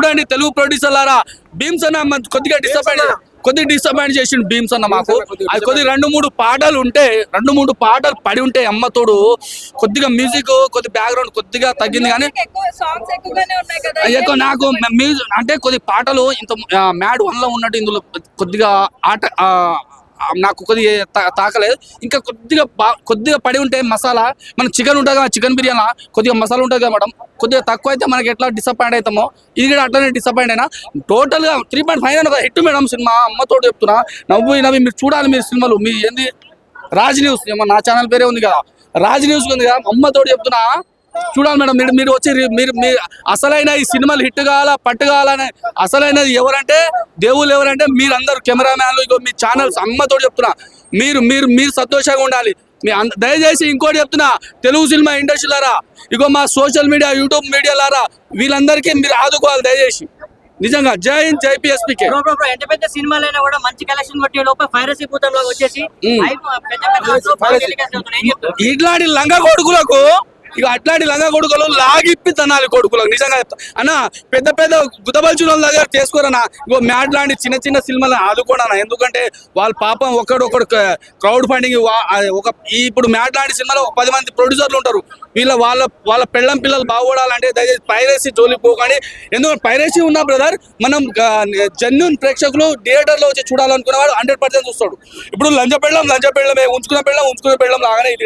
చూడండి తెలుగు ప్రొడ్యూసర్లారా. భీమ్స్ అన్న కొద్దిగా డిసప్పాయింట్ చేసిండు భీమ్స్ అన్న మాకు. అది కొద్దిగా 2-3 పాటలు ఉంటే 2-3 పాటలు పడి ఉంటే అమ్మతోడు కొద్దిగా మ్యూజిక్ కొద్దిగా బ్యాక్గ్రౌండ్ కొద్దిగా తగ్గింది. కానీ ఎక్కువ నాకు మ్యూజిక్ అంటే కొద్ది పాటలు ఇంత మ్యాడ్ 1లో ఉన్నట్టు ఇందులో కొద్దిగా ఆట నాకు కొద్దిగా తాకలేదు. ఇంకా కొద్దిగా పడి ఉంటే మసాలా, మన చికెన్ ఉంటుంది కదా, చికెన్ బిర్యానీ కొద్దిగా మసాలా ఉంటుంది కదా మేడం, కొద్దిగా తక్కువ అయితే మనకి ఎట్లా డిసప్పాయింట్ అవుతామో ఇది కూడా అట్లనే డిసప్పాయింట్ అయినా. టోటల్గా 3.5 అని ఒక హిట్ మేడం సినిమా. అమ్మతోడు చెప్తున్నా, నవ్వి మీరు చూడాలి మీరు సినిమాలు. మీ ఏంది రాజ్ న్యూస్, నా ఛానల్ పేరే ఉంది కదా, రాజ్ న్యూస్ ఉంది కదా, అమ్మతోడు చెప్తున్నా చూడాలి మేడం. మీరు వచ్చి మీరు అసలైన ఈ సినిమాలు హిట్ కావాలా పట్టు కావాలని అసలైనది ఎవరంటే దేవుళ్ళు ఎవరంటే మీరందరూ కెమెరామ్యాన్లు. ఇగో మీ ఛానల్స్ అమ్మతోడు చెప్తున్నా, మీరు సంతోషంగా ఉండాలి. దయచేసి ఇంకోటి చెప్తున్నా, తెలుగు సినిమా ఇండస్ట్రీలారా, ఇగో మా సోషల్ మీడియా యూట్యూబ్ మీడియాలారా, వీళ్ళందరికీ మీరు ఆదుకోవాలి దయచేసి. నిజంగా జై హింద్, జై పిఎస్పీకే. ఎంత పెద్ద సినిమాలైనా కూడా మంచి కలెక్షన్ కొట్టే లోపల పైరసీ భూతంలో వచ్చేసి ఇట్లాంటి లంగా కొడుకులకు ఇక అట్లాంటి లంగా కొడుకులు లాగిప్పి తనాలి కొడుకులకు. నిజంగా చెప్తా అన్న, పెద్ద గుద్దబల్చుల దగ్గర చేసుకోరన్నా. ఇంకో మ్యాడ్ లాంటి చిన్న సినిమాలను ఆదుకోడన్నా. ఎందుకంటే వాళ్ళ పాపం ఒకడు క్రౌడ్ ఫండింగ్ ఇప్పుడు మ్యాడ్ లాంటి సినిమాలో 10 మంది ప్రొడ్యూసర్లు ఉంటారు. వాళ్ళ పిల్లలు బాగుపడాలంటే దయచేసి పైరసీ జోలికి పోకండి. ఎందుకంటే పైరసీ ఉన్న బ్రదర్ మనం జెన్యూన్ ప్రేక్షకులు థియేటర్లో వచ్చి చూడాలనుకునే వాడు 100% చూస్తాడు. ఇప్పుడు లంచ పెళ్ళమే ఉంచుకునే పెళ్ళం లాగానే ఇది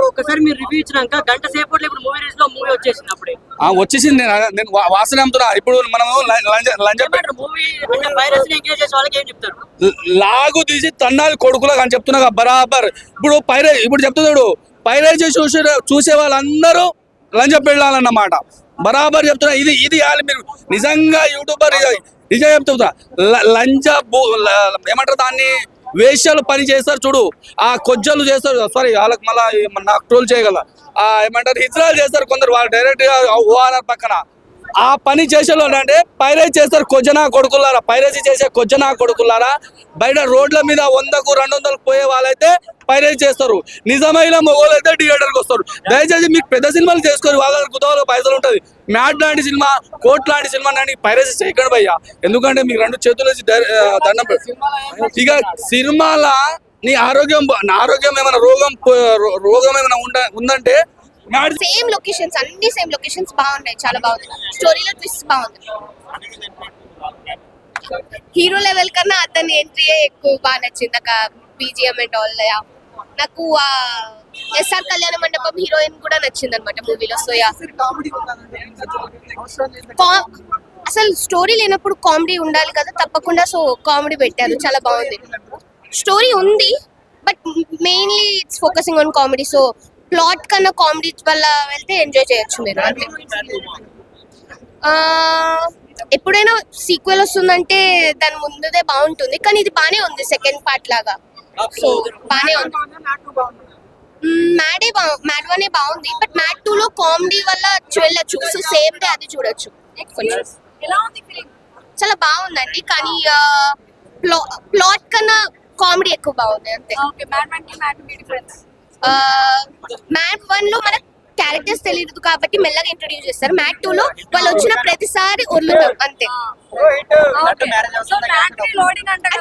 ఒకసారి మీరు రివ్యూ ఇచ్చినాక గంట సేపట్లో ఇప్పుడు మూవీ రిలీజ్ లో మూవీ వచ్చేసింది. అప్పుడే వచ్చేసింది. నేను వాసన అమ్ముతున్నా. ఇప్పుడు మనము లాగు తీసి తన్నాలి కొడుకులకు అని చెప్తున్నా బరాబర్. ఇప్పుడు చెప్తున్నాడు పైరేజీ చూసే వాళ్ళందరూ లంచ పెళ్ళాలన్నమాట. బరాబర్ చెప్తున్నా. ఇది మీరు నిజంగా యూట్యూబర్ నిజంగా చెప్తున్నా. లంచ ఏమంటారు దాన్ని, వేష్యాలు పని చేస్తారు చూడు, ఆ కొజ్జలు చేస్తారు, సారీ వాళ్ళకి మళ్ళీ నాకు ట్రోల్ చేయగల ఏమంటారు హిజ్రాలు చేస్తారు కొందరు, వాళ్ళు డైరెక్ట్ గా ఓఆర్ఆర్ పక్కన ఆ పని చేసేవాళ్ళు అంటే పైరసీ చేస్తారు. పైరసీ చేసే కొజ్జనా కొడుకులారా, బయట రోడ్ల మీద 100-200 పోయే వాళ్ళైతే పైరసీ చేస్తారు. నిజమైన మొగోళ్ళు అయితే థియేటర్కి వస్తారు. దయచేసి మీకు పెద్ద సినిమాలు చేసుకోరు, వాళ్ళ కుదవలో పైసలు ఉంటుంది. మ్యాడ్ లాంటి సినిమా, కోట్ లాంటి సినిమా నాని పైరసీ చేయకండి భయ్యా. ఎందుకంటే మీకు 2 చేతులు వేసి దండం ఇక సినిమాల నీ ఆరోగ్యం ఏమైనా రోగం ఏమైనా ఉందంటే సేమ్ లొకేషన్స్, అన్ని సేమ్ లొకేషన్స్ బాగున్నాయి, చాలా బాగుంది. స్టోరీలో ట్విస్ట్ బాగుంది. హీరో లెవెల్ కన్నా అతని ఎంట్రీ ఎక్కువ బాగా నచ్చింది. BGM and all. నాకు ఎస్ఆర్ కళ్యాణ మండపం హీరోయిన్ కూడా నచ్చింది అనమాట మూవీలో. సో అసలు స్టోరీ లేనప్పుడు కామెడీ ఉండాలి కదా, తప్పకుండా. సో కామెడీ పెట్టారు, చాలా బాగుంది. స్టోరీ ఉంది but mainly it's focusing on comedy. So plot కన్నా కామెడీ వల్ల వెళ్తే ఎంజాయ్ చేయొచ్చు మీరు అంతే. ఎప్పుడైనా సీక్వెల్ వస్తుందంటే దాని ముందుదే బాగుంటుంది, కానీ ఇది బానే ఉంది సెకండ్ పార్ట్ లాగా. సో బానే ఉంది. మ్యాడ్ 1 బాగుంది, బట్ మ్యాడ్ 2 లో కామెడీ వల్ల వెళ్ళచ్చు. సో సేమ్ డే అది చూడొచ్చు. చాలా బాగుందండి, కానీ ప్లాట్ కన్నా కామెడీ ఎక్కువ బాగుంది అంతే. మ్యాడ్ 1 లో మన క్యారెక్టర్స్ తెలియదు కాబట్టి మెల్లగా ఇంట్రొడ్యూస్ చేస్తారు. మ్యాడ్ 2 లో వాళ్ళు వచ్చిన ప్రతిసారి వదులుతాం అంతే.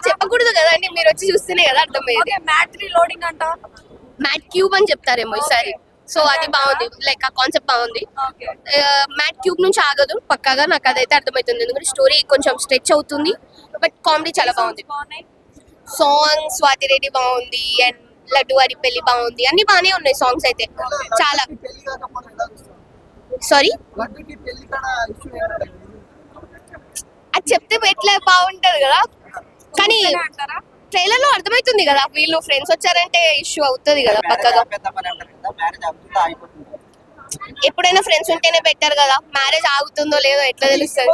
చెప్పకూడదు కదండి, మీరు వచ్చి చూస్తేనే కదా అర్థమయ్యేది. మ్యాడ్ క్యూబ్ అని చెప్తారేమో ఈసారి. సో అది బాగుంది, లైక్ ఆ కాన్సెప్ట్ బాగుంది. మ్యాడ్ క్యూబ్ నుంచి ఆగదు పక్కాగా, నాకు అదైతే అర్థమవుతుంది. ఎందుకంటే స్టోరీ కొంచెం స్ట్రెచ్ అవుతుంది, బట్ కామెడీ చాలా బాగుంది. సాంగ్ స్వాతి రెడ్డి బాగుంది, అండ్ లడ్డు వారి పెళ్లి బాగుంది. అన్ని బాగానే ఉన్నాయి సాంగ్స్ అయితే చాలా. సారీ అది చెప్తే ఎట్లా బాగుంటది కదా, కానీ ట్రైలర్ లో అర్థమవుతుంది కదా, వీళ్ళు ఫ్రెండ్స్ వచ్చారంటే ఇష్యూ అవుతుంది కదా పక్కగా. ఎప్పుడైనా ఫ్రెండ్స్ ఉంటేనే బెటర్ కదా, మ్యారేజ్ ఆగుతుందో లేదో ఎట్లా తెలుస్తుంది.